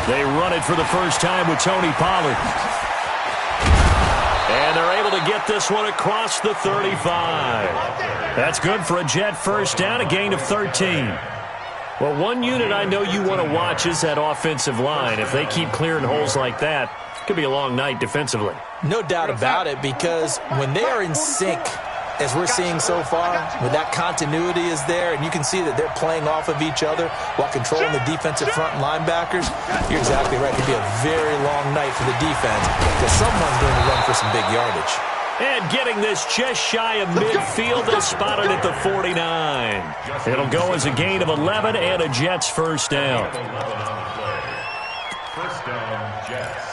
They run it for the first time with Tony Pollard. And they're able to get this one across the 35. That's good for a Jet first down, a gain of 13. Well, one unit I know you want to watch is that offensive line. If they keep clearing holes like that, it could be a long night defensively. No doubt about it, because when they are in sync, as we're seeing so far, when that continuity is there and you can see that they're playing off of each other while controlling the defensive front linebackers, you're exactly right. It could be a very long night for the defense because someone's going to run for some big yardage. And getting this just shy of midfield, they spotted at the 49. It'll go as a gain of 11 and a Jets first down. First down, Jets.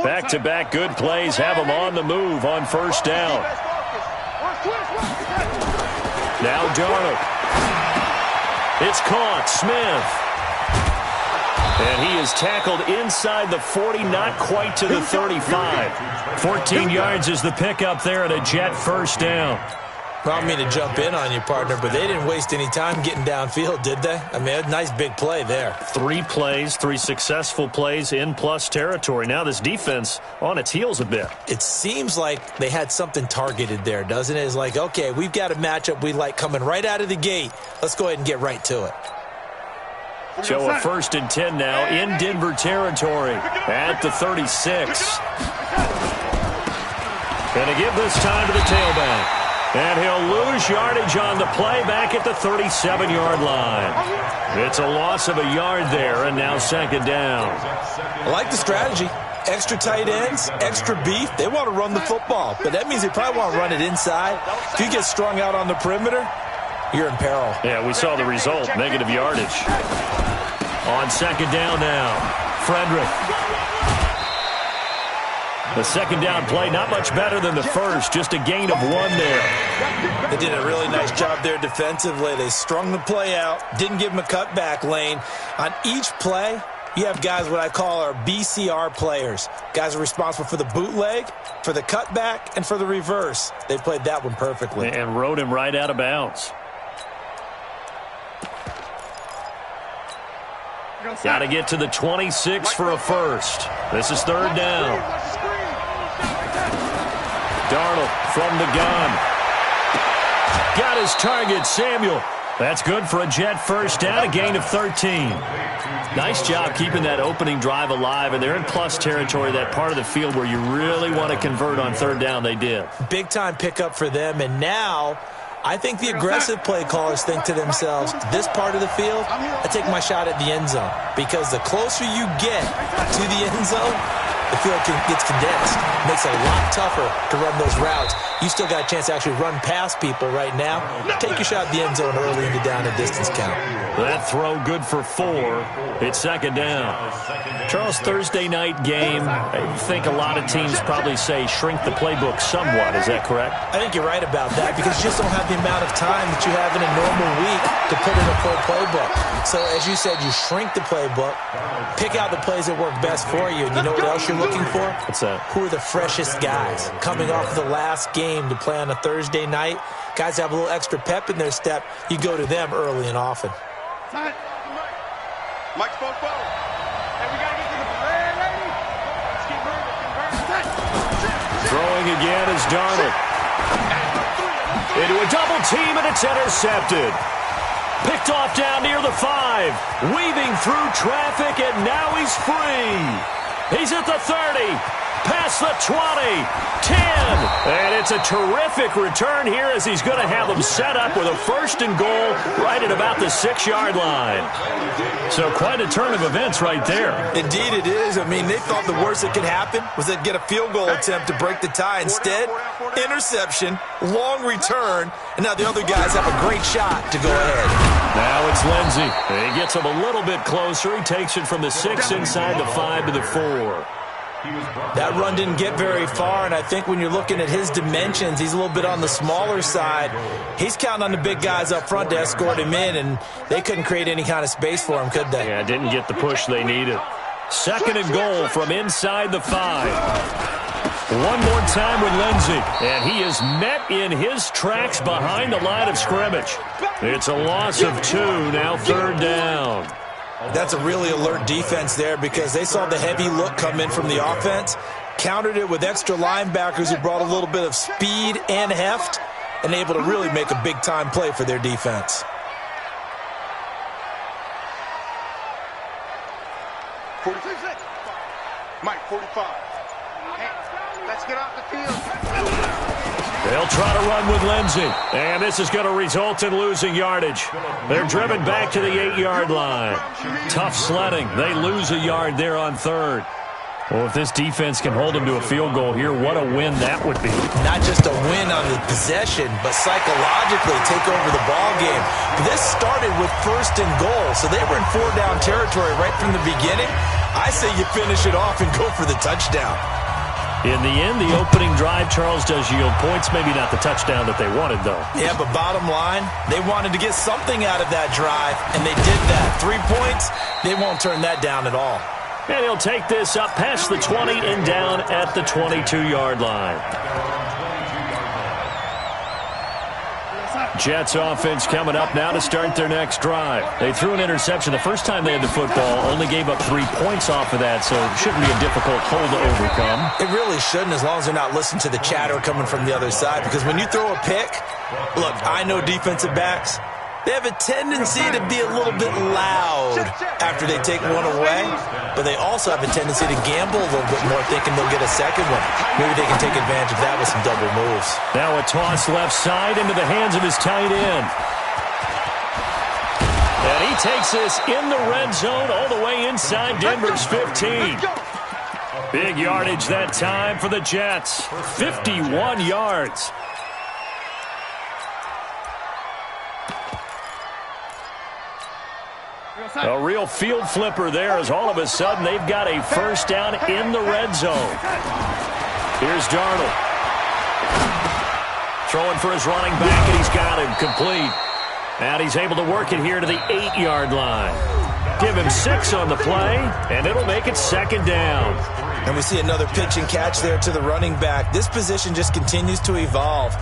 Back-to-back good plays have them on the move on first down. Now Darnold. It's caught. Smith. And he is tackled inside the 40, not quite to the 35. 14 yards is the pickup there at a Jet first down. Well, I don't mean to jump in on you, partner, but they didn't waste any time getting downfield, did they? I mean, a nice big play there. 3 plays, 3 successful plays in plus territory. Now this defense on its heels a bit. It seems like they had something targeted there, doesn't it? It's like, okay, we've got a matchup we like coming right out of the gate. Let's go ahead and get right to it. So a 1st and 10 now in Denver territory at the 36. Going to give this time to the tailback. And he'll lose yardage on the play back at the 37-yard line. It's a loss of a yard there, and now second down. I like the strategy. Extra tight ends, extra beef. They want to run the football, but that means they probably want to run it inside. If you get strung out on the perimeter, you're in peril. Yeah, we saw the result, negative yardage. On second down now, Frederick. The second down play, not much better than the first, just a gain of 1 there. They did a really nice job there defensively. They strung the play out, didn't give them a cutback lane. On each play, you have guys what I call our BCR players. Guys are responsible for the bootleg, for the cutback, and for the reverse. They played that one perfectly. And rode him right out of bounds. Got to get to the 26 for a first. This is third down. Darnold from the gun. Got his target, Samuel. That's good for a Jet first down, a gain of 13. Nice job keeping that opening drive alive, and they're in plus territory, that part of the field where you really want to convert on third down. They did. Big-time pickup for them, and now I think the aggressive play callers think to themselves, this part of the field, I take my shot at the end zone, because the closer you get to the end zone, the field gets condensed. Makes it a lot tougher to run those routes. You still got a chance to actually run past people right now. Take your shot at the end zone early into down and distance count. That throw good for 4. It's second down. Charles, Thursday night game, I think a lot of teams probably say shrink the playbook somewhat. Is that correct? I think you're right about that because you just don't have the amount of time that you have in a normal week to put in a full playbook. So as you said, you shrink the playbook, pick out the plays that work best for you, and you know what else you're looking for? What's that? Who are the freshest guys coming off of the last game to play on a Thursday night? Guys have a little extra pep in their step. You go to them early and often. Mike's both well. And we got to get to the play, lady. Let's keep moving. Throwing again is Darnold. Into a double team, and it's intercepted. Picked off down near the 5. Weaving through traffic, and now he's free. He's at the 30. Past the 20, 10, and it's a terrific return here as he's going to have them set up with a 1st and goal right at about the 6-yard line. So quite a turn of events right there. Indeed it is. I mean, they thought the worst that could happen was they'd get a field goal attempt to break the tie. Instead, interception, long return, and now the other guys have a great shot to go ahead. Now it's Lindsey. He gets him a little bit closer. He takes it from the 6 inside the 5 to the 4. That run didn't get very far, and I think when you're looking at his dimensions, he's a little bit on the smaller side. He's counting on the big guys up front to escort him in, and they couldn't create any kind of space for him, could they? Yeah, didn't get the push they needed. 2nd and goal from inside the 5. One more time with Lindsey, and he is met in his tracks behind the line of scrimmage. It's a loss of 2, now 3rd down. That's a really alert defense there because they saw the heavy look come in from the offense, countered it with extra linebackers who brought a little bit of speed and heft, and able to really make a big-time play for their defense. 46. Mike, 45. Hey, let's get off the field. They'll try to run with Lindsey, and this is going to result in losing yardage. They're driven back to the 8-yard line. Tough sledding. They lose a yard there on 3rd. Well, if this defense can hold them to a field goal here, what a win that would be. Not just a win on the possession, but psychologically take over the ball game. This started with 1st and goal, so they were in 4-down territory right from the beginning. I say you finish it off and go for the touchdown. In the end, the opening drive, Charles, does yield points. Maybe not the touchdown that they wanted, though. Yeah, but bottom line, they wanted to get something out of that drive, and they did that. 3 points, they won't turn that down at all. And he'll take this up past the 20 and down at the 22-yard line. Jets offense coming up now to start their next drive. They threw an interception the first time they had the football, only gave up 3 points off of that, so it shouldn't be a difficult hole to overcome. It really shouldn't, as long as they're not listening to the chatter coming from the other side, because when you throw a pick, look, I know defensive backs, they have a tendency to be a little bit loud after they take one away, but they also have a tendency to gamble a little bit more, thinking they'll get a second one. Maybe they can take advantage of that with some double moves. Now a toss left side into the hands of his tight end. And he takes this in the red zone all the way inside Denver's 15. Big yardage that time for the Jets. 51 yards. A real field flipper there as all of a sudden they've got a 1st down in the red zone. Here's Darnold. Throwing for his running back, and he's got him complete. And he's able to work it here to the 8-yard line. Give him 6 on the play, and it'll make it 2nd down. And we see another pitch and catch there to the running back. This position just continues to evolve.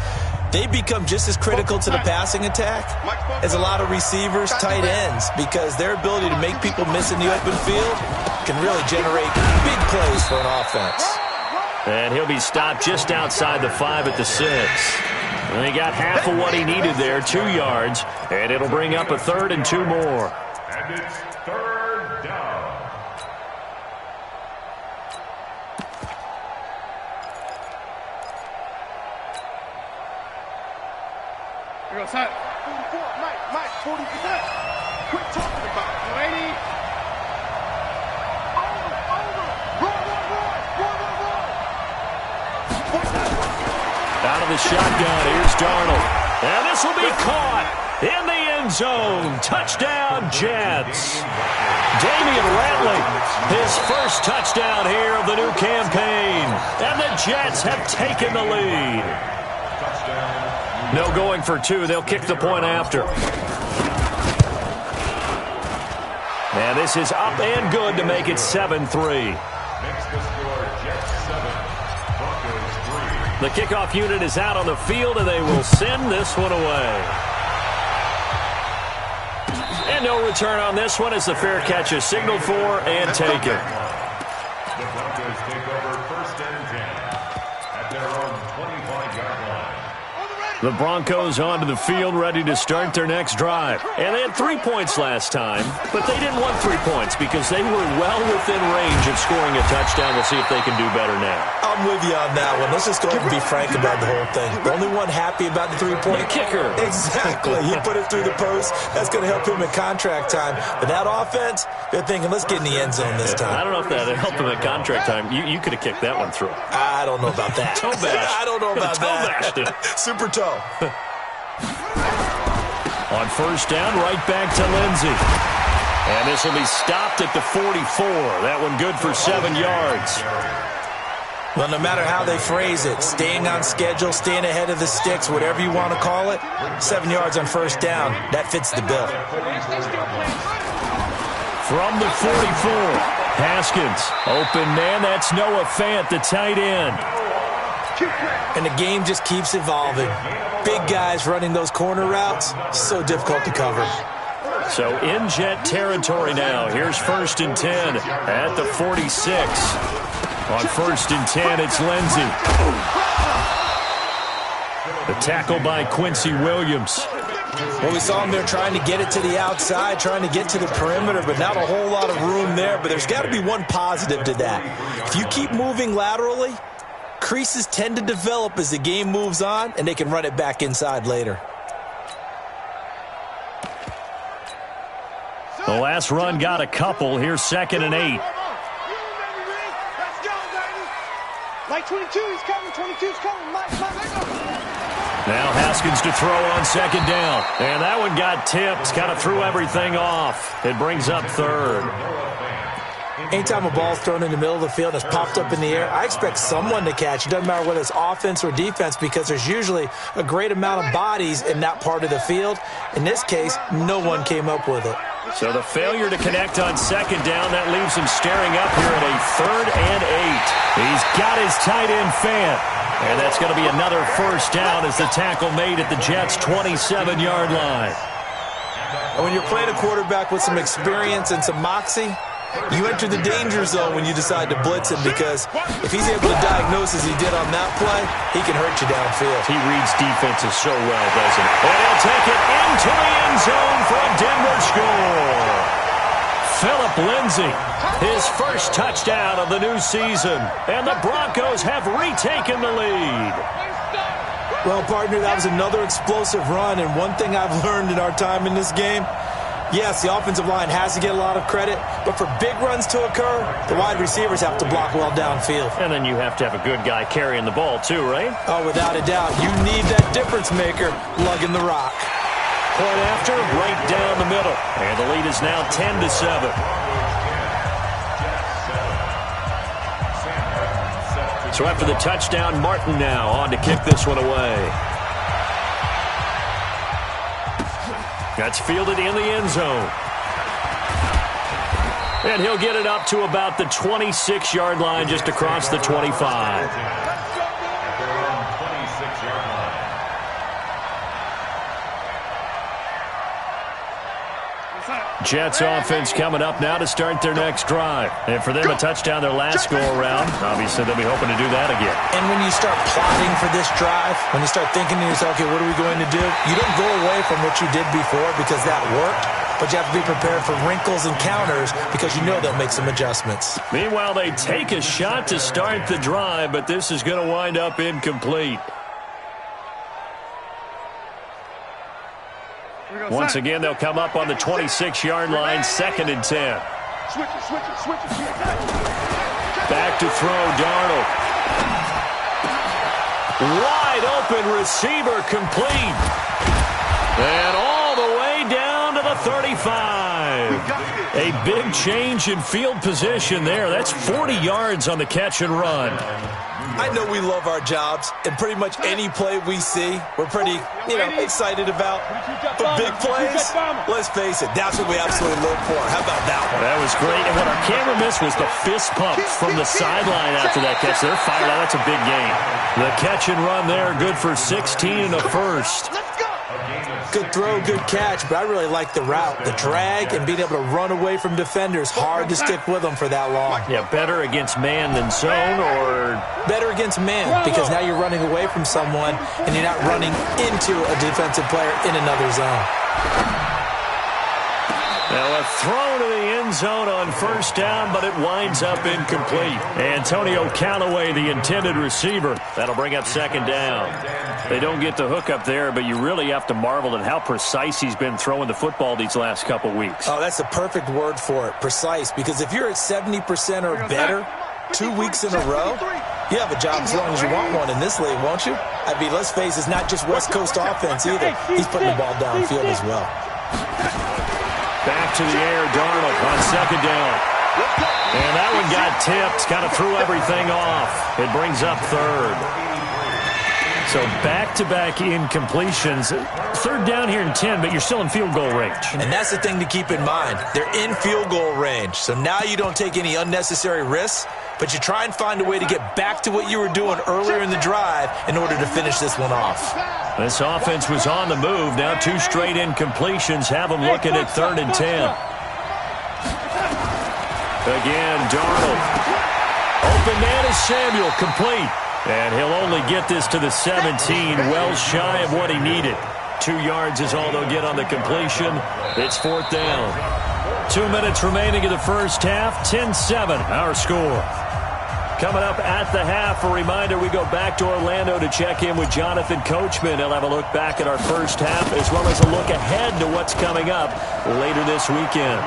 They become just as critical to the passing attack as a lot of receivers, tight ends, because their ability to make people miss in the open field can really generate big plays for an offense. And he'll be stopped just outside the 5 at the 6. And he got half of what he needed there, 2 yards, and it'll bring up a 3rd and 2 more. And it's 3rd down. Here goes Hunt. 44, Mike, 40%. Quit talking about it, lady. Roar. Out of the shotgun, here's Darnold. And this will be caught in the end zone. Touchdown, Jets. Damian Ratley, his first touchdown here of the new campaign. And the Jets have taken the lead. No going for 2. They'll kick the point after. And this is up and good to make it 7-3. Makes the score Jets 7, Broncos 3. The kickoff unit is out on the field, and they will send this one away. And no return on this one as the fair catch is signaled for and taken. The Broncos take over 1st and 10 at their own 25-yard line. The Broncos onto the field, ready to start their next drive. And they had 3 points last time, but they didn't want 3 points because they were well within range of scoring a touchdown. We'll see if they can do better now. I'm with you on that one. Let's just go ahead and be frank about the whole thing. The only one happy about the 3-point kicker. Exactly. He put it through the post. That's going to help him at contract time. But that offense, they're thinking, let's get in the end zone this time. I don't know if that helped him at contract time. You could have kicked that one through. I don't know about that. Toe bash. I don't know about that. Super toe. On 1st down, right back to Lindsey. And this will be stopped at the 44. That one good for 7 yards. Well, no matter how they phrase it, staying on schedule, staying ahead of the sticks, whatever you want to call it, 7 yards on 1st down, that fits the bill. From the 44. Haskins, open man. That's Noah Fant, the tight end. And the game just keeps evolving. Big guys running those corner routes, so difficult to cover. So in Jet territory now. Here's 1st and 10 at the 46. On 1st and 10, it's Lindsey. The tackle by Quincy Williams. Well, we saw him there trying to get it to the outside, trying to get to the perimeter, but not a whole lot of room there. But there's got to be one positive to that. If you keep moving laterally, creases tend to develop as the game moves on, and they can run it back inside later. The last run got a couple. Here's 2nd and 8. Like 22, he's coming. 22's coming. Now Haskins to throw on 2nd down. And that one got tipped. Kind of threw everything off. It brings up 3rd. Anytime a ball's thrown in the middle of the field and it's popped up in the air, I expect someone to catch. It doesn't matter whether it's offense or defense because there's usually a great amount of bodies in that part of the field. In this case, no one came up with it. So the failure to connect on 2nd down, that leaves him staring up here at a 3rd and 8. He's got his tight end Fant. And that's going to be another 1st down as the tackle made at the Jets' 27-yard line. And when you're playing a quarterback with some experience and some moxie, you enter the danger zone when you decide to blitz him because if he's able to diagnose as he did on that play, he can hurt you downfield. He reads defenses so well, doesn't he? And he'll take it into the end zone for a Denver score. Phillip Lindsay, his first touchdown of the new season. And the Broncos have retaken the lead. Well, partner, that was another explosive run. And one thing I've learned in our time in this game, yes, the offensive line has to get a lot of credit, but for big runs to occur, the wide receivers have to block well downfield. And then you have to have a good guy carrying the ball too, right? Oh, without a doubt. You need that difference maker lugging the rock. Point after, right down the middle. And the lead is now 10-7. So after the touchdown, Martin now on to kick this one away. That's fielded in the end zone. And he'll get it up to about the 26-yard line, just across the 25. Jets offense coming up now to start their next drive. And for them, a touchdown their last go-around. Obviously, they'll be hoping to do that again. And when you start plotting for this drive, when you start thinking to yourself, okay, what are we going to do? You don't go away from what you did before because that worked, but you have to be prepared for wrinkles and counters because you know they'll make some adjustments. Meanwhile, they take a shot to start the drive, but this is going to wind up incomplete. Once again, they'll come up on the 26-yard line, 2nd and 10. Back to throw, Darnold. Wide open receiver complete. And all the way down to the 35. A big change in field position there. That's 40 yards on the catch and run. I know we love our jobs, and pretty much any play we see, we're pretty, excited about. But big plays, let's face it, that's what we absolutely look for. How about that one? That was great. And what our camera missed was the fist pump from the sideline after that catch. They're fired out. That's a big game. The catch and run there, good for 16 and a first. Good throw, good catch, but I really like the route. The drag and being able to run away from defenders, hard to stick with them for that long. Yeah, better against man than zone, or? Better against man, because now you're running away from someone and you're not running into a defensive player in another zone. Now a throw to the end zone on 1st down, but it winds up incomplete. Antonio Callaway, the intended receiver. That'll bring up 2nd down. They don't get the hook up there, but you really have to marvel at how precise he's been throwing the football these last couple weeks. Oh, that's the perfect word for it, precise, because if you're at 70% or better 2 weeks in a row, you have a job as long as you want one in this league, won't you? I mean, let's face it, it's not just West Coast offense either. He's putting the ball downfield as well. Back to the air, Darnold on 2nd down. And that one got tipped, kind of threw everything off. It brings up 3rd. So back-to-back incompletions. Third down here in 10, but you're still in field goal range. And that's the thing to keep in mind. They're in field goal range. So now you don't take any unnecessary risks, but you try and find a way to get back to what you were doing earlier in the drive in order to finish this one off. This offense was on the move. Now 2 straight incompletions have them looking at 3rd and 10. Again, Darnold. Open man is Samuel, complete. And he'll only get this to the 17, well shy of what he needed. 2 yards is all they'll get on the completion. It's 4th down. 2 minutes remaining in the first half. 10-7, our score. Coming up at the half, a reminder, we go back to Orlando to check in with Jonathan Coachman. He'll have a look back at our first half as well as a look ahead to what's coming up later this weekend.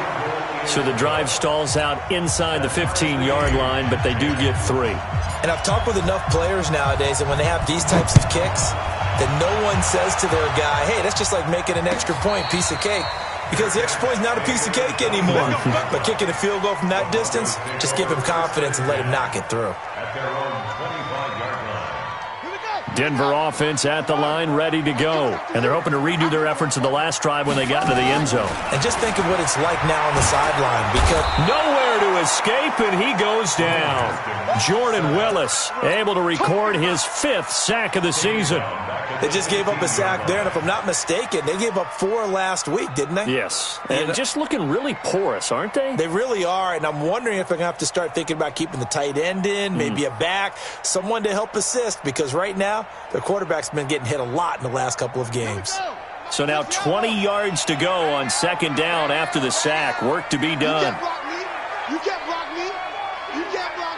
So the drive stalls out inside the 15-yard line, but they do get 3. And I've talked with enough players nowadays, and when they have these types of kicks, that no one says to their guy, hey, that's just like making an extra point, piece of cake. Because the extra point is not a piece of cake anymore. But kicking a field goal from that distance, just give him confidence and let him knock it through. At their own 25-yard line. Denver offense at the line, ready to go. And they're hoping to redo their efforts in the last drive when they got into the end zone. And just think of what it's like now on the sideline, because nowhere to escape, and he goes down. Jordan Willis able to record his 5th sack of the season. They just gave up a sack there, and if I'm not mistaken, they gave up 4 last week, didn't they? Yes, and just looking really porous, aren't they? They really are, and I'm wondering if they're going to have to start thinking about keeping the tight end in, maybe a back, someone to help assist, because right now, their quarterback's been getting hit a lot in the last couple of games. So now 20 yards to go on 2nd down after the sack. Work to be done. You can't block me. You can't block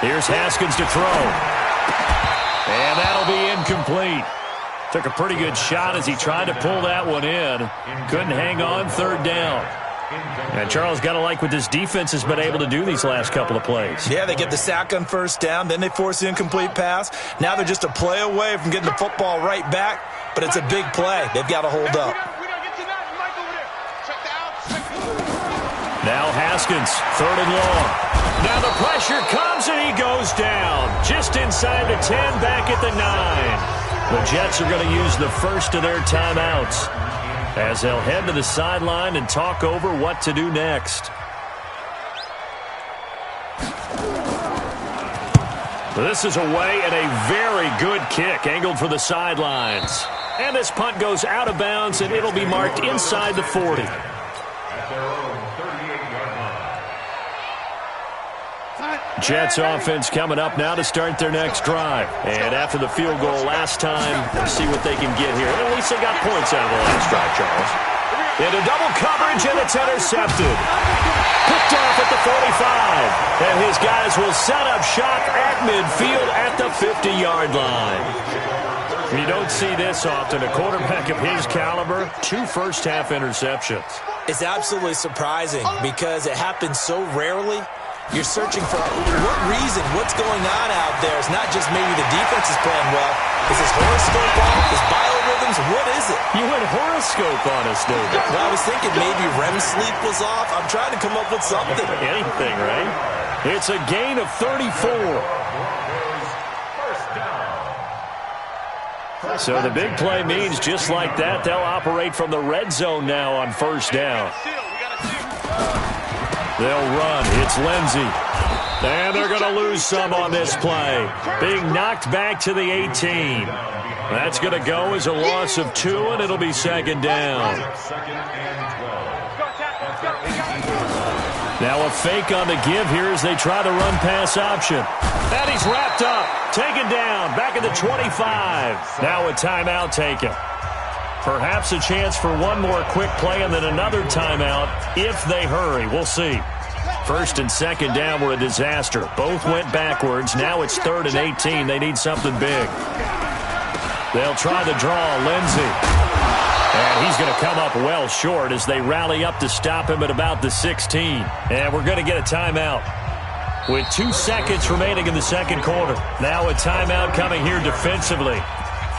me. Here's Haskins to throw. And that'll be incomplete. Took a pretty good shot as he tried to pull that one in. Couldn't hang on, 3rd down. And Charles, got to like what this defense has been able to do these last couple of plays. Yeah, they get the sack on 1st down, then they force the incomplete pass. Now they're just a play away from getting the football right back, but it's a big play. They've got to hold up. Now Haskins, 3rd and long. Now the pressure comes and he goes down. Just inside the 10, back at the 9. The Jets are going to use the first of their timeouts as they'll head to the sideline and talk over what to do next. This is away and a very good kick angled for the sidelines. And this punt goes out of bounds and it'll be marked inside the 40. Jets offense coming up now to start their next drive. And after the field goal last time, let's see what they can get here. At least they got points out of the last drive, Charles. Into double coverage, and it's intercepted. Picked off at the 45. And his guys will set up shop at midfield at the 50-yard line. You don't see this often. A quarterback of his caliber, 2 first-half interceptions. It's absolutely surprising because it happens so rarely. You're searching for what reason, what's going on out there. It's not just maybe the defense is playing well. Is his horoscope off? His biorhythms? What is it? You went horoscope on us, David. Well, I was thinking maybe REM sleep was off. I'm trying to come up with something. Anything, right? It's a gain of 34. So the big play means just like that, they'll operate from the red zone now on 1st down. They'll run. It's Lindsey. And they're going to lose some on this play. Being knocked back to the 18. That's going to go as a loss of 2, and it'll be 2nd down. Now a fake on the give here as they try to run pass option. And he's wrapped up. Taken down. Back at the 25. Now a timeout taken. Perhaps a chance for one more quick play and then another timeout if they hurry. We'll see. 1st and 2nd down were a disaster. Both went backwards. Now it's 3rd and 18. They need something big. They'll try the draw. Lindsey. And he's going to come up well short as they rally up to stop him at about the 16. And we're going to get a timeout. With 2 seconds remaining in the 2nd quarter. Now a timeout coming here defensively.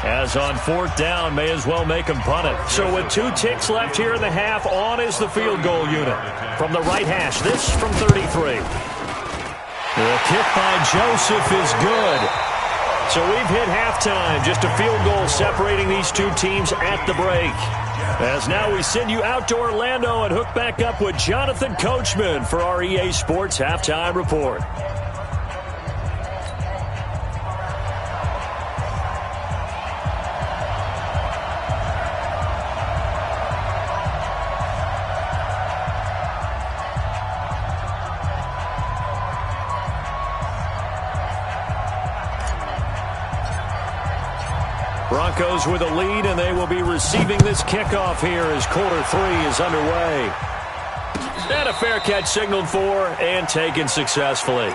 As on 4th down, may as well make him punt it. So with 2 ticks left here in the half, on is the field goal unit. From the right hash, this from 33. The kick by Joseph is good. So we've hit halftime. Just a field goal separating these two teams at the break. As now we send you out to Orlando and hook back up with Jonathan Coachman for our EA Sports Halftime Report. Broncos with a lead, and they will be receiving this kickoff here as quarter 3 is underway. And a fair catch signaled for and taken successfully.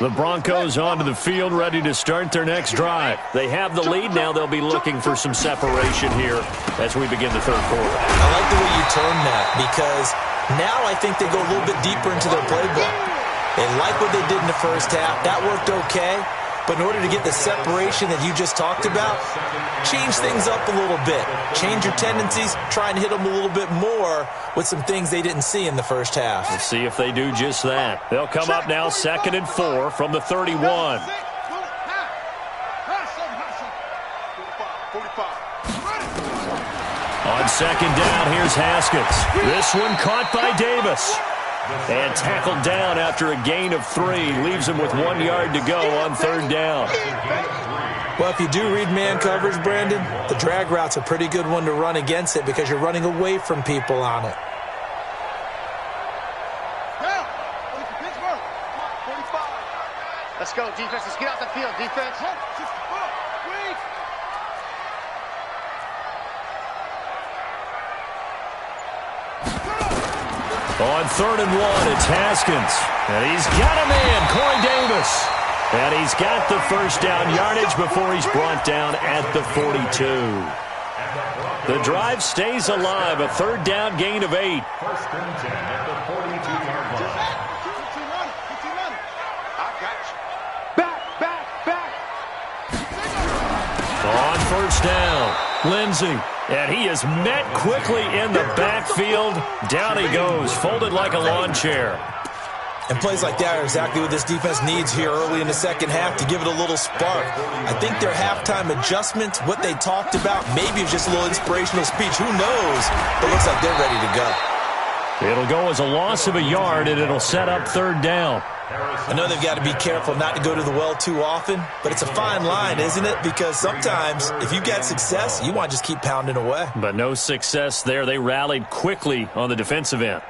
The Broncos onto the field, ready to start their next drive. They have the lead. Now they'll be looking for some separation here as we begin the third quarter. I like the way you term that, because now I think they go a little bit deeper into their playbook. They like what they did in the first half. That worked okay. But in order to get the separation that you just talked about, change things up a little bit. Change your tendencies, try and hit them a little bit more with some things they didn't see in the first half. Let's see if they do just that. They'll come up now 2nd and 4 from the 31. On 2nd down, here's Haskins. This one caught by Davis. And tackled down after a gain of 3. Leaves him with 1 yard to go on 3rd down. Well, if you do read man coverage, Brandon, the drag route's a pretty good one to run against it because you're running away from people on it. Let's go, defense. Let's get out the field, defense. On 3rd and 1, it's Haskins. And he's got a man, Corey Davis. And he's got the first down yardage before he's brought down at the 42. The drive stays alive, a 3rd down gain of 8. 1st and 10 at the 42-yard line. I got you. Back. On 1st down, Lindsey. And he is met quickly in the backfield. Down he goes, folded like a lawn chair. And plays like that are exactly what this defense needs here early in the second half to give it a little spark. I think their halftime adjustments, what they talked about, maybe it's just a little inspirational speech. Who knows? But it looks like they're ready to go. It'll go as a loss of a yard, and it'll set up 3rd down. I know they've got to be careful not to go to the well too often, but it's a fine line, isn't it? Because sometimes if you get success, you want to just keep pounding away. But no success there. They rallied quickly on the defensive end.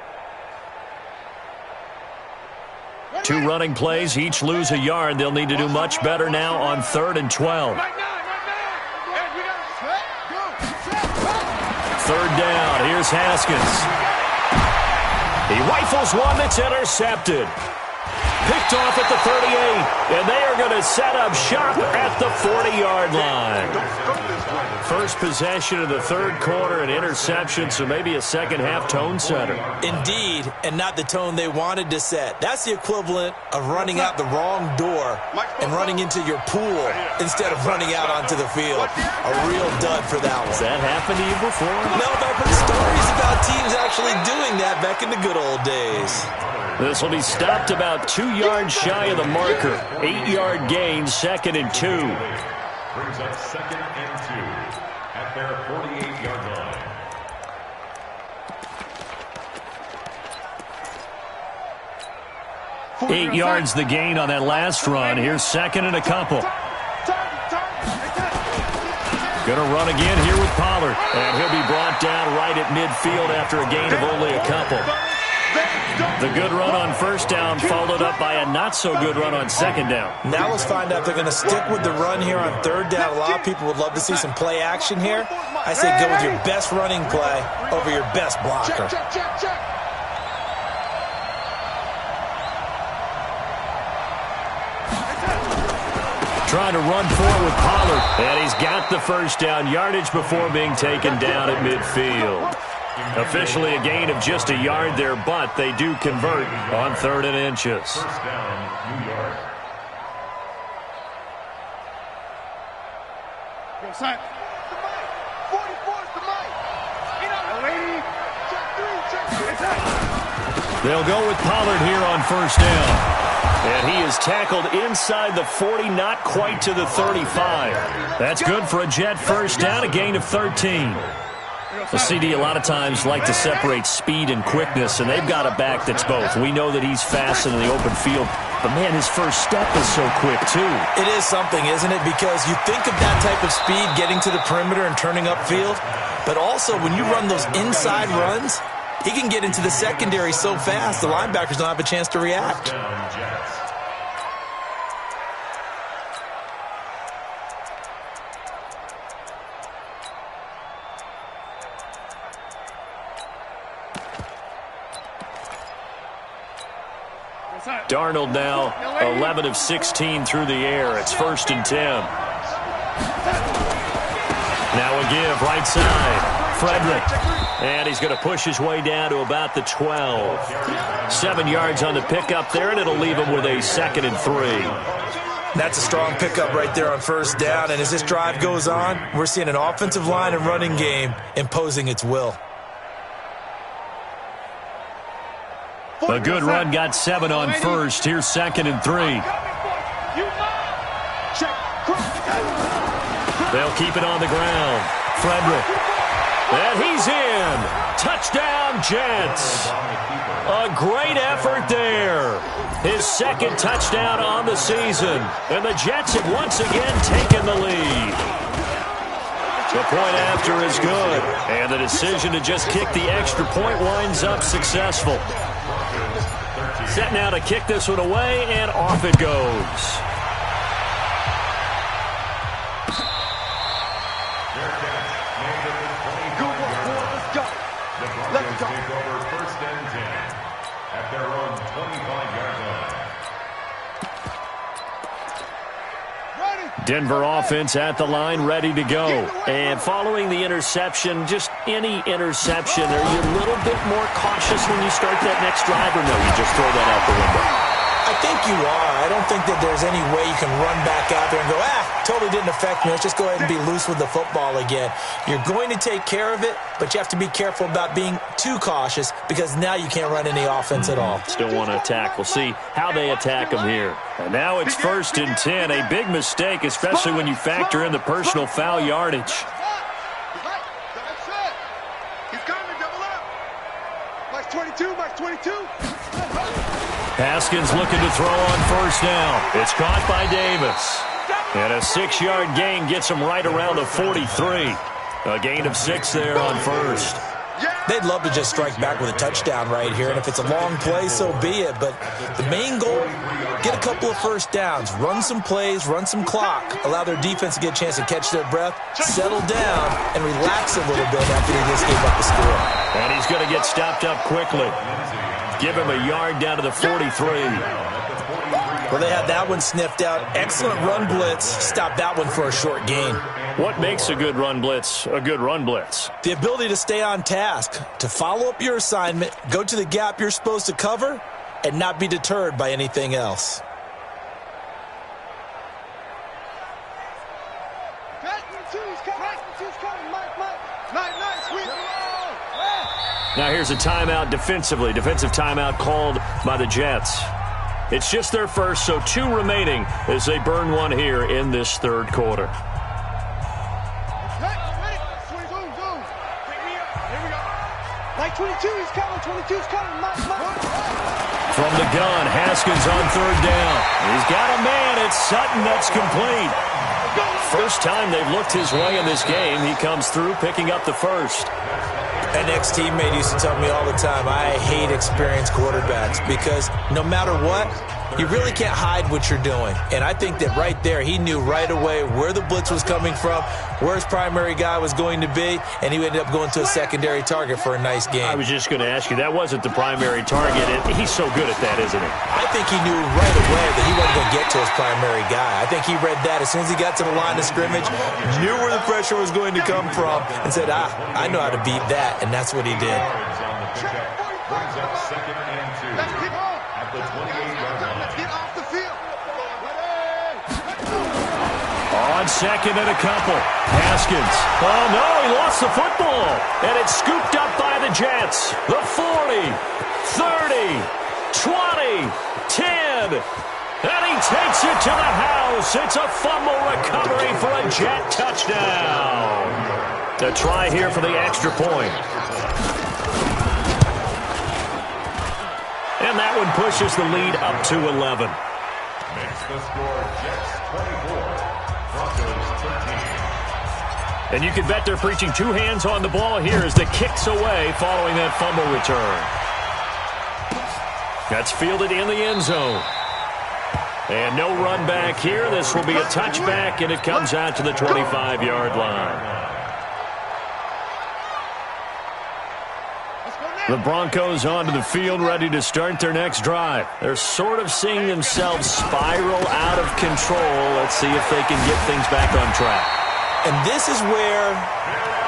2 running plays, each lose a yard. They'll need to do much better now on 3rd and 12. 3rd down, here's Haskins. He rifles one that's intercepted. Picked off at the 38, and they are going to set up shop at the 40-yard line. First possession of the 3rd quarter, an interception, so maybe a second-half tone setter. Indeed, and not the tone they wanted to set. That's the equivalent of running out the wrong door and running into your pool instead of running out onto the field. A real dud for that one. Has that happened to you before? No, but I've heard stories about teams actually doing that back in the good old days. This will be stopped about 2 yards shy of the marker. 8-yard gain, 2nd and 2. Brings up 2nd and 2 at their 48-yard line. 8 yards the gain on that last run. Here's 2nd and a couple. Going to run again here with Pollard. And he'll be brought down right at midfield after a gain of only a couple. The good run on 1st down followed up by a not-so-good run on 2nd down. Now let's find out if they're going to stick with the run here on 3rd down. A lot of people would love to see some play action here. I say go with your best running play over your best blocker. Trying to run forward with Pollard. And he's got the first down yardage before being taken down at midfield. Officially a gain of just a yard there, but they do convert on 3rd and inches. 1st down, New York. Go, son. They'll go with Pollard here on first down. And he is tackled inside the 40, not quite to the 35. That's good for a Jet first down, a gain of 13. The CD a lot of times like to separate speed and quickness, and they've got a back that's both. We know that he's fast in the open field, but, man, his first step is so quick, too. It is something, isn't it? Because you think of that type of speed getting to the perimeter and turning upfield, but also when you run those inside runs, he can get into the secondary so fast, the linebackers don't have a chance to react. Darnold now 11 of 16 through the air. It's 1st and 10. Now a give right side. Frederick. And he's going to push his way down to about the 12. 7 yards on the pickup there, and it'll leave him with a 2nd and 3. That's a strong pickup right there on first down. And as this drive goes on, we're seeing an offensive line and running game imposing its will. A good run got 7 on first. Here's 2nd and 3. They'll keep it on the ground. Frederick. And he's in. Touchdown, Jets. A great effort there. His 2nd touchdown on the season. And the Jets have once again taken the lead. The point after is good. And the decision to just kick the extra point winds up successful. Set now to kick this one away, and off it goes. Let's go. Take over 1st and 10 at their own 25-yard line. Denver offense at the line, ready to go. And following the interception, just any interception, are you a little bit more cautious when you start that next drive, or no, you just throw that out the window? I think you are. I don't think that there's any way you can run back out there and go, totally didn't affect me. Let's just go ahead and be loose with the football again. You're going to take care of it, but you have to be careful about being too cautious because now you can't run any offense at all. Still want to attack. We'll see how they attack them here. And now it's 1st and 10. A big mistake, especially when you factor in the personal foul yardage. He's coming, double up. Max 22, Max 22. Haskins looking to throw on first down. It's caught by Davis. And a 6-yard gain gets him right around the 43. A gain of 6 there on first. They'd love to just strike back with a touchdown right here, and if it's a long play, so be it. But the main goal, get a couple of first downs, run some plays, run some clock, allow their defense to get a chance to catch their breath, settle down, and relax a little bit after they just gave up the score. And he's going to get stopped up quickly. Give him a yard down to the 43. Well, they had that one sniffed out. Excellent run blitz. Stop that one for a short gain. What makes a good run blitz a good run blitz? The ability to stay on task, to follow up your assignment, go to the gap you're supposed to cover, and not be deterred by anything else. Now here's a timeout defensively. Defensive timeout called by the Jets. It's just their first, so 2 remaining as they burn one here in this 3rd quarter. Like 22, he's coming. 22's coming. From the gun, Haskins on 3rd down. He's got a man. It's Sutton that's complete. First time they've looked his way in this game. He comes through picking up the first. An ex-teammate used to tell me all the time, I hate experienced quarterbacks because no matter what, you really can't hide what you're doing. And I think that right there, he knew right away where the blitz was coming from, where his primary guy was going to be, and he ended up going to a secondary target for a nice game. I was just going to ask you, that wasn't the primary target. He's so good at that, isn't he? I think he knew right away that he wasn't going to get to his primary guy. I think he read that as soon as he got to the line of scrimmage, knew where the pressure was going to come from, and said, I know how to beat that, and that's what he did. Brings up 2nd and 2 at the 28-yard line. Let's get off the field. On on second and a couple. Haskins. Oh, no, he lost the football. And it's scooped up by the Jets. The 40, 30, 20, 10. And he takes it to the house. It's a fumble recovery for a Jet touchdown. A try here for the extra point. And that one pushes the lead up to 11. Makes the score Jets 24, Broncos 13. And you can bet they're preaching two hands on the ball here as the kick's away following that fumble return. That's fielded in the end zone. And no run back here. This will be a touchback, and it comes out to the 25-yard line. The Broncos onto the field, ready to start their next drive. They're sort of seeing themselves spiral out of control. Let's see if they can get things back on track. And this is where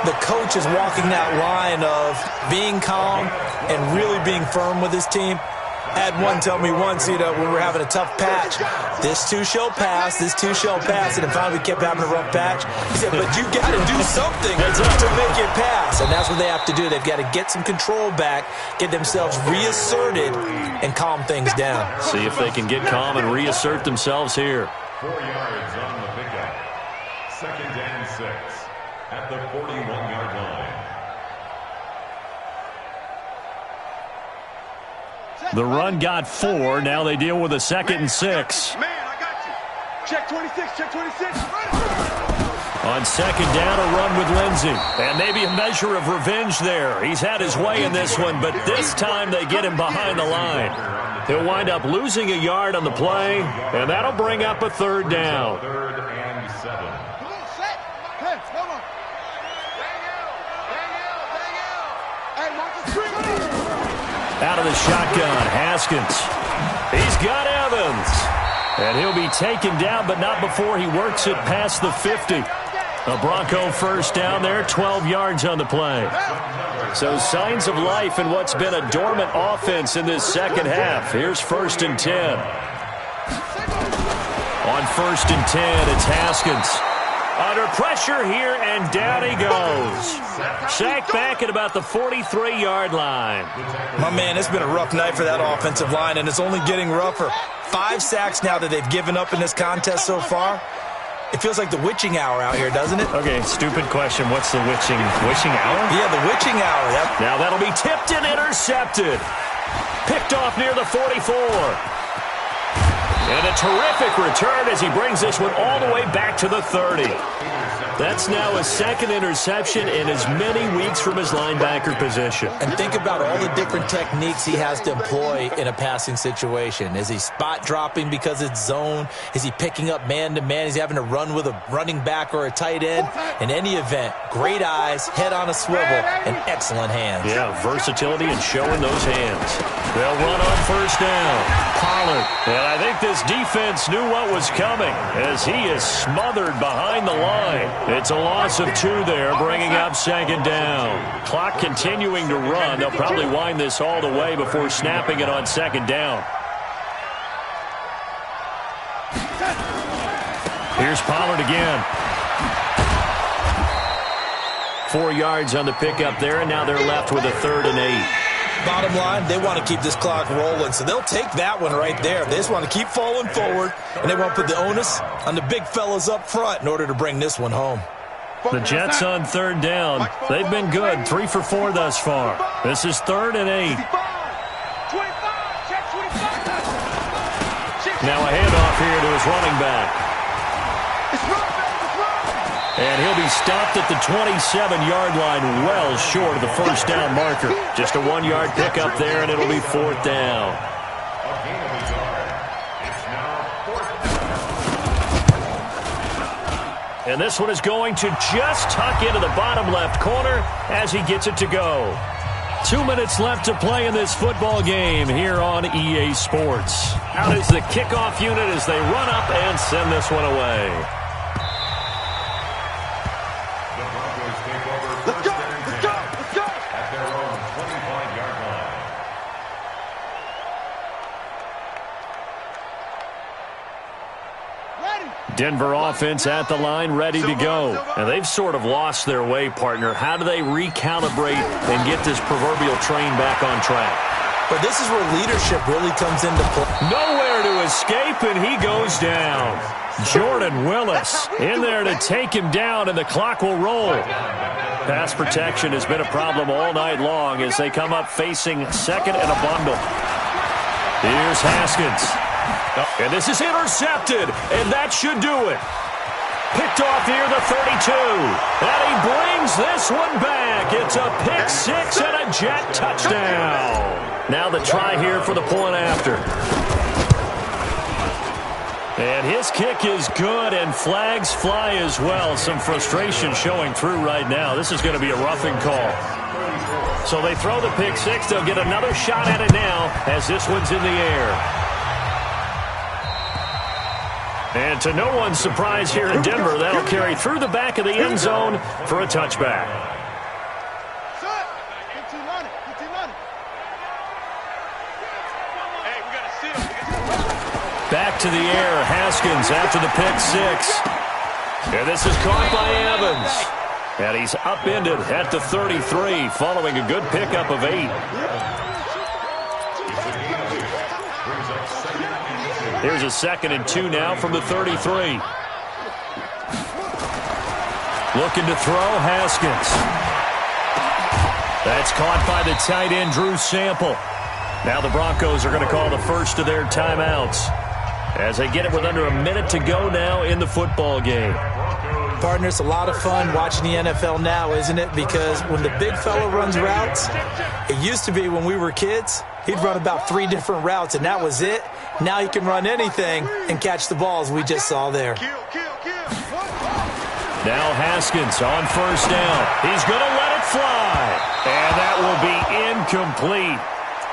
the coach is walking that line of being calm and really being firm with his team. Had one tell me once, when we were having a tough patch, this too shall pass, this too shall pass, and then finally we kept having a rough patch. He said, but you got to do something to make it pass, and that's what they have to do. They've got to get some control back, get themselves reasserted, and calm things down. See if they can get calm and reassert themselves here. 4 yards on the pickup. 2nd and 6 at the 41-yard line. The run got 4. Now they deal with a 2nd and 6. Man, I got you. Check 26, check 26. On 2nd down, a run with Lindsey. And maybe a measure of revenge there. He's had his way in this one, but this time they get him behind the line. He'll wind up losing a yard on the play, and that'll bring up a 3rd down. 3rd and 7. Come on, set. Hey, come on. Hey, mark the screen. Out of the shotgun, Haskins. He's got Evans. And he'll be taken down, but not before he works it past the 50. A Bronco first down there, 12 yards on the play. So signs of life in what's been a dormant offense in this second half. Here's 1st and 10. On 1st and 10, it's Haskins. Under pressure here, and down he goes. Sacked back at about the 43-yard line. My man, it's been a rough night for that offensive line, and it's only getting rougher. 5 sacks now that they've given up in this contest so far. It feels like the witching hour out here, doesn't it? Okay, stupid question. What's the witching hour? Yeah, the witching hour. Yep. Now that'll be tipped and intercepted. Picked off near the 44. And a terrific return as he brings this one all the way back to the 30. That's now a 2nd interception in as many weeks from his linebacker position. And think about all the different techniques he has to employ in a passing situation. Is he spot dropping because it's zone? Is he picking up man-to-man? Is he having to run with a running back or a tight end? In any event, great eyes, head on a swivel, and excellent hands. Yeah, versatility and showing those hands. They'll run on 1st down. Pollard. And I think this defense knew what was coming as he is smothered behind the line. It's a loss of 2 there, bringing up 2nd down. Clock continuing to run. They'll probably wind this all the way before snapping it on 2nd down. Here's Pollard again. 4 yards on the pickup there, and now they're left with a 3rd and 8. Bottom line, they want to keep this clock rolling, so they'll take that one right there. They just want to keep falling forward, and they want to put the onus on the big fellas up front in order to bring this one home. The Jets on 3rd down. They've been good, 3 for 4 thus far. This is 3rd and 8. Now a handoff here to his running back. And he'll be stopped at the 27-yard line, well short of the 1st down marker. Just a 1-yard pickup there, and it'll be 4th down. And this one is going to just tuck into the bottom left corner as he gets it to go. 2 minutes left to play in this football game here on EA Sports. Out is the kickoff unit as they run up and send this one away. Ready. Denver offense at the line, ready to go. And they've sort of lost their way, partner. How do they recalibrate and get this proverbial train back on track? But this is where leadership really comes into play. Nowhere to escape, and he goes down. Jordan Willis in there to take him down, and the clock will roll. Pass protection has been a problem all night long as they come up facing second and a bundle. Here's Haskins. And this is intercepted, and that should do it. Picked off near the 32. And he brings this one back. It's a pick six and a Jet touchdown. Now the try here for the point after. And his kick is good, and flags fly as well. Some frustration showing through right now. This is going to be a roughing call. So they throw the pick six. They'll get another shot at it now as this one's in the air. And to no one's surprise here in Denver, that'll carry through the back of the end zone for a touchback. Back to the air, Haskins after the pick six. And this is caught by Evans. And he's upended at the 33 following a good pickup of 8. Here's a 2nd and 2 now from the 33. Looking to throw, Haskins. That's caught by the tight end, Drew Sample. Now the Broncos are going to call the first of their timeouts as they get it with under a minute to go now in the football game. Partner, it's a lot of fun watching the NFL now, isn't it? Because when the big fella runs routes, it used to be when we were kids, he'd run about 3 different routes, and that was it. Now he can run anything and catch the balls we just saw there. Now Haskins on first down. He's going to let it fly. And that will be incomplete.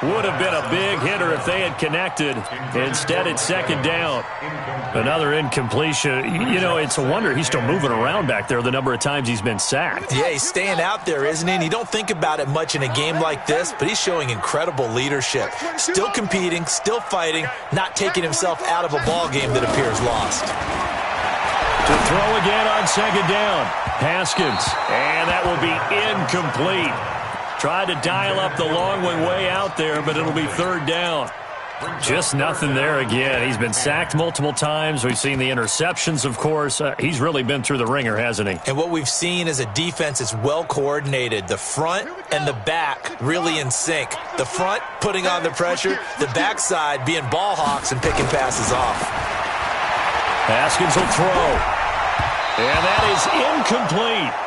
Would have been a big hitter if they had connected. Instead, it's 2nd down. Another incompletion. You know, it's a wonder he's still moving around back there the number of times he's been sacked. Yeah, he's staying out there, isn't he? And you don't think about it much in a game like this, but he's showing incredible leadership. Still competing, still fighting, not taking himself out of a ball game that appears lost. To throw again on 2nd down. Haskins. And that will be incomplete. Tried to dial up the long one way out there, but it'll be 3rd down. Just nothing there again. He's been sacked multiple times. We've seen the interceptions, of course. He's really been through the ringer, hasn't he? And what we've seen is a defense that's well coordinated. The front and the back really in sync. The front putting on the pressure, the backside being ball hawks and picking passes off. Haskins will throw. And that is incomplete.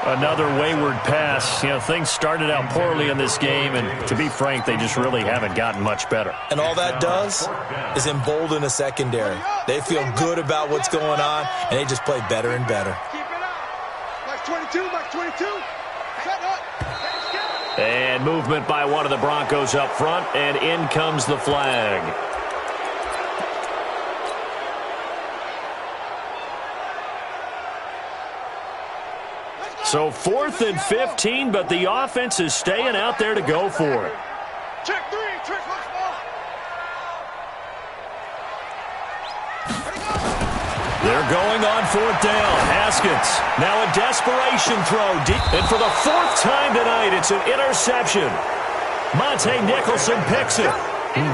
Another wayward pass. You know, things started out poorly in this game, and to be frank, they just really haven't gotten much better. And all that does is embolden a secondary. They feel good about what's going on, and they just play better and better. Keep it up. Max 22, Max 22. Set up. And movement by one of the Broncos up front, and in comes the flag. So 4th and 15, but the offense is staying out there to go for it. Check 3, trick, looks ball. They're going on 4th down. Haskins, now a desperation throw. And for the 4th time tonight, it's an interception. Monte Nicholson picks it.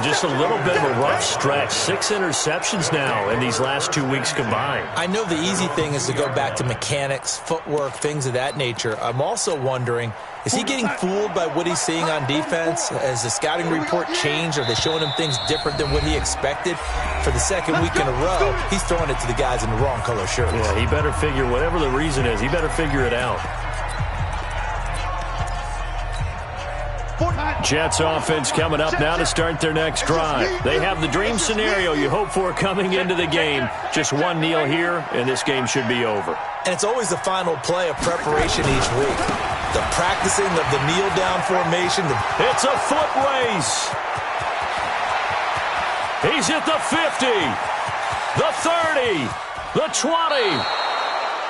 Just a little bit of a rough stretch. 6 interceptions now in these last 2 weeks combined. I know the easy thing is to go back to mechanics, footwork, things of that nature. I'm also wondering, is he getting fooled by what he's seeing on defense? Has the scouting report changed? Are they showing him things different than what he expected? For the 2nd week in a row, he's throwing it to the guys in the wrong color shirts. Yeah, he better figure, whatever the reason is, he better figure it out. Jets offense coming up now to start their next drive. They have the dream scenario you hope for coming into the game. Just one kneel here, and this game should be over. And it's always the final play of preparation each week. The practicing of the kneel-down formation. It's a foot race. He's at the 50, the 30, the 20.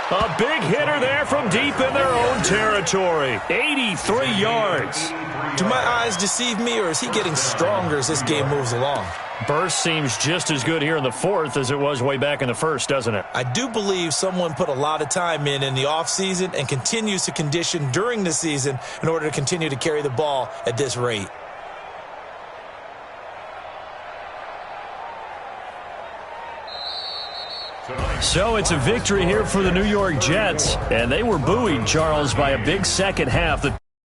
A big hitter there from deep in their own territory. 83 yards. Do my eyes deceive me, or is he getting stronger as this game moves along? Burst seems just as good here in the fourth as it was way back in the first, doesn't it? I do believe someone put a lot of time in the offseason and continues to condition during the season in order to continue to carry the ball at this rate. So it's a victory here for the New York Jets, and they were buoyed, Charles, by a big second half.